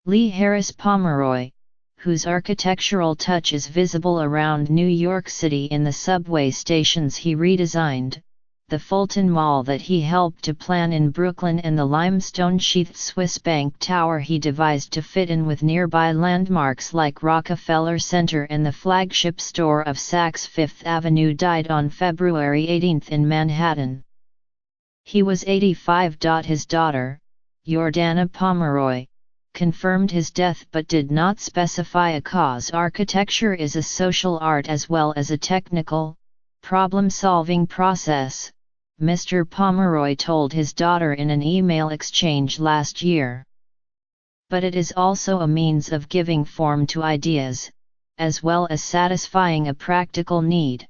Lee Harris Pomeroy, whose architectural touch is visible around New York City in the subway stations he redesigned, the Fulton Mall that he helped to plan in Brooklyn, and the limestone-sheathed Swiss Bank Tower he devised to fit in with nearby landmarks like Rockefeller Center and the flagship store of Saks Fifth Avenue, died on February 18 in Manhattan. He was 85. His daughter, Jordana Pomeroy, confirmed his death but did not specify a cause. Architecture is a social art as well as a technical, problem-solving process, Mr. Pomeroy told his daughter in an email exchange last year. But it is also a means of giving form to ideas, as well as satisfying a practical need.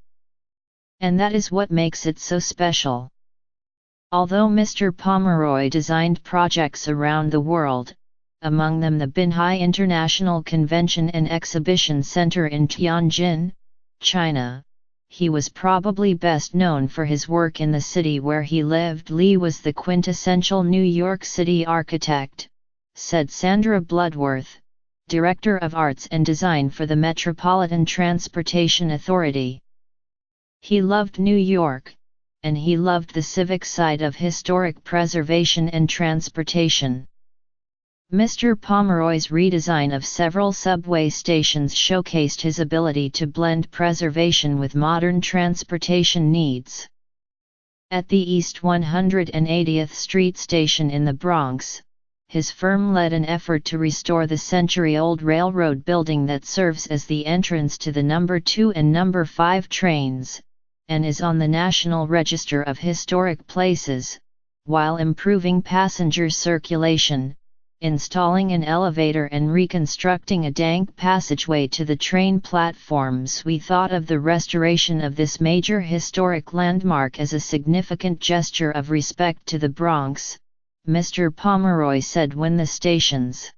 And that is what makes it so special. Although Mr. Pomeroy designed projects around the world, among them the Binhai International Convention and Exhibition Center in Tianjin, China, he was probably best known for his work in the city where he lived. Lee was the quintessential New York City architect, said Sandra Bloodworth, Director of Arts and Design for the Metropolitan Transportation Authority. He loved New York, and he loved the civic side of historic preservation and transportation. Mr. Pomeroy's redesign of several subway stations showcased his ability to blend preservation with modern transportation needs. At the East 180th Street station in the Bronx, his firm led an effort to restore the century-old railroad building that serves as the entrance to the No. 2 and No. 5 trains, and is on the National Register of Historic Places, while improving passenger circulation, installing an elevator and reconstructing a dank passageway to the train platforms. We thought of the restoration of this major historic landmark as a significant gesture of respect to the Bronx, Mr. Pomeroy said when the station's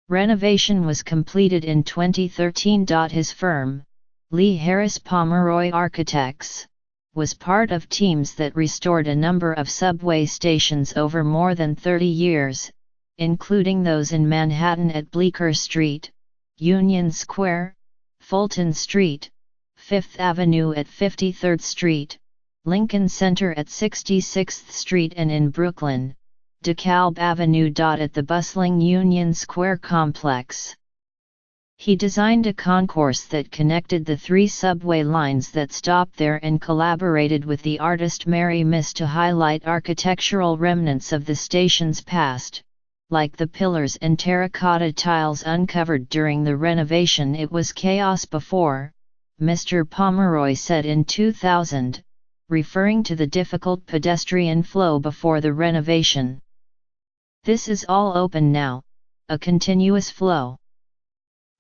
renovation was completed in 2013. His firm, Lee Harris Pomeroy Architects, was part of teams that restored a number of subway stations over more than 30 years, including those in Manhattan at Bleecker Street, Union Square, Fulton Street, Fifth Avenue at 53rd Street, Lincoln Center at 66th Street, and in Brooklyn, DeKalb Avenue. At the bustling Union Square complex, he designed a concourse that connected the 3 subway lines that stop there and collaborated with the artist Mary Miss to highlight architectural remnants of the station's past, like the pillars and terracotta tiles uncovered during the renovation. It was chaos before, Mr. Pomeroy said in 2000, referring to the difficult pedestrian flow before the renovation. This is all open now, a continuous flow.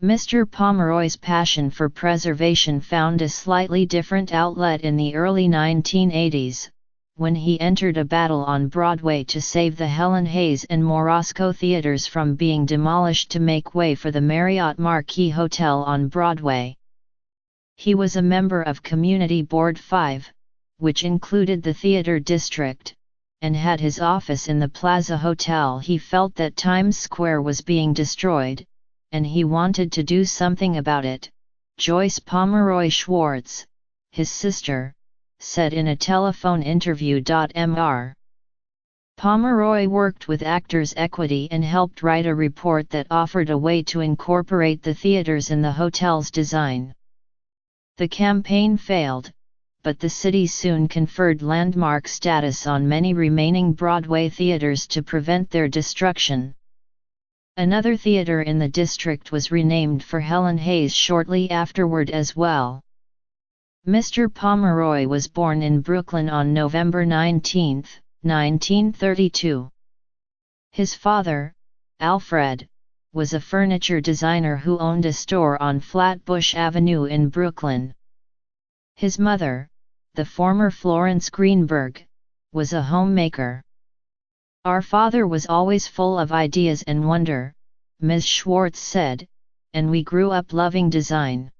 Mr. Pomeroy's passion for preservation found a slightly different outlet in the early 1980s, when he entered a battle on Broadway to save the Helen Hayes and Morosco theaters from being demolished to make way for the Marriott Marquis Hotel on Broadway. He was a member of Community Board 5, which included the theater district, and had his office in the Plaza Hotel. He felt that Times Square was being destroyed, and he wanted to do something about it, Joyce Pomeroy Schwartz, his sister, said in a telephone interview. Mr. Pomeroy worked with Actors Equity and helped write a report that offered a way to incorporate the theaters in the hotel's design. The campaign failed, but the city soon conferred landmark status on many remaining Broadway theaters to prevent their destruction. Another theater in the district was renamed for Helen Hayes shortly afterward as well. Mr. Pomeroy was born in Brooklyn on November 19, 1932. His father, Alfred, was a furniture designer who owned a store on Flatbush Avenue in Brooklyn. His mother, the former Florence Greenberg, was a homemaker. "Our father was always full of ideas and wonder," Ms. Schwartz said, "and we grew up loving design.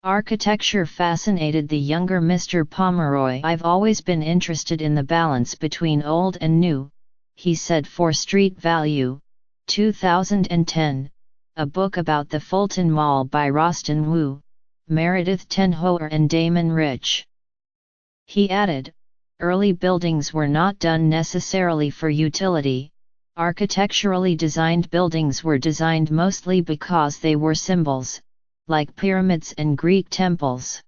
Architecture fascinated the younger Mr. Pomeroy. I've always been interested in the balance between old and new," he said for Street Value, 2010, a book about the Fulton Mall by Rostin Wu, Meredith Tenhoer and Damon Rich. He added, early buildings were not done necessarily for utility. Architecturally designed buildings were designed mostly because they were symbols, like pyramids and Greek temples.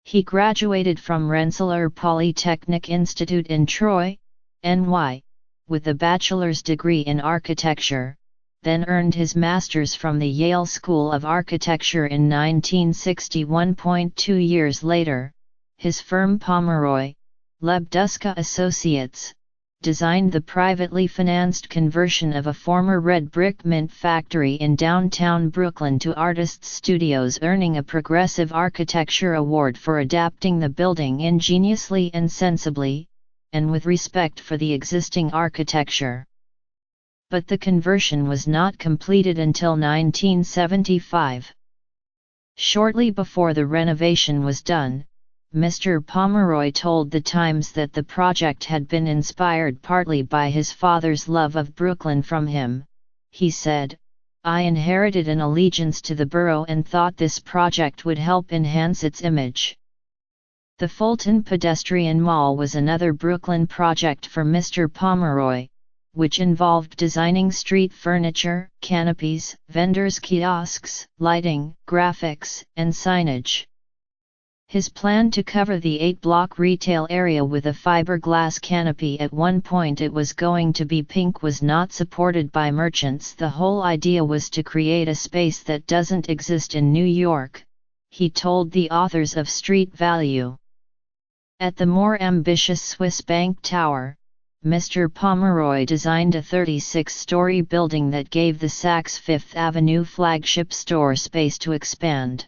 He graduated from Rensselaer Polytechnic Institute in Troy, NY, with a bachelor's degree in architecture, then earned his master's from the Yale School of Architecture in 1961. 2 years later, his firm Pomeroy, Lebduska Associates, designed the privately financed conversion of a former red brick mint factory in downtown Brooklyn to artists' studios, earning a Progressive Architecture Award for adapting the building ingeniously and sensibly, and with respect for the existing architecture. But the conversion was not completed until 1975. Shortly before the renovation was done, Mr. Pomeroy told The Times that the project had been inspired partly by his father's love of Brooklyn from him. He said, "I inherited an allegiance to the borough and thought this project would help enhance its image." The Fulton Pedestrian Mall was another Brooklyn project for Mr. Pomeroy, which involved designing street furniture, canopies, vendors' kiosks, lighting, graphics, and signage. His plan to cover the 8-block retail area with a fiberglass canopy, at one point it was going to be pink, was not supported by merchants. The whole idea was to create a space that doesn't exist in New York, he told the authors of Street Value. At the more ambitious Swiss Bank Tower, Mr. Pomeroy designed a 36-story building that gave the Saks Fifth Avenue flagship store space to expand.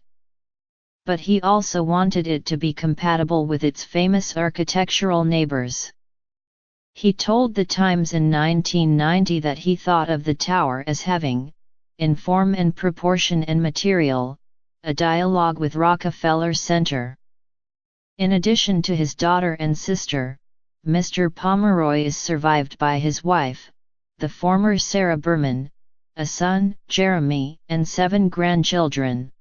But he also wanted it to be compatible with its famous architectural neighbors. He told The Times in 1990 that he thought of the tower as having, in form and proportion and material, a dialogue with Rockefeller Center. In addition to his daughter and sister, Mr. Pomeroy is survived by his wife, the former Sarah Berman, a son, Jeremy, and 7 grandchildren.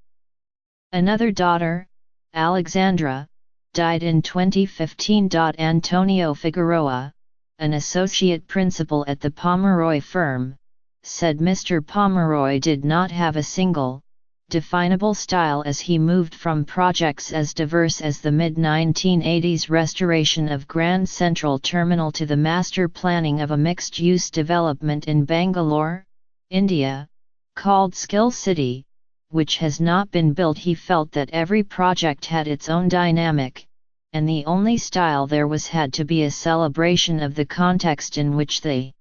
Another daughter, Alexandra, died in 2015. Antonio Figueroa, an associate principal at the Pomeroy firm, said Mr. Pomeroy did not have a single, definable style as he moved from projects as diverse as the mid-1980s restoration of Grand Central Terminal to the master planning of a mixed-use development in Bangalore, India, called Skill City, which has not been built. He felt that every project had its own dynamic, and the only style there was had to be a celebration of the context in which the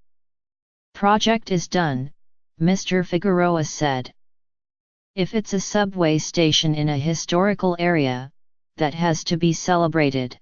project is done, Mr. Figueroa said. If it's a subway station in a historical area, that has to be celebrated.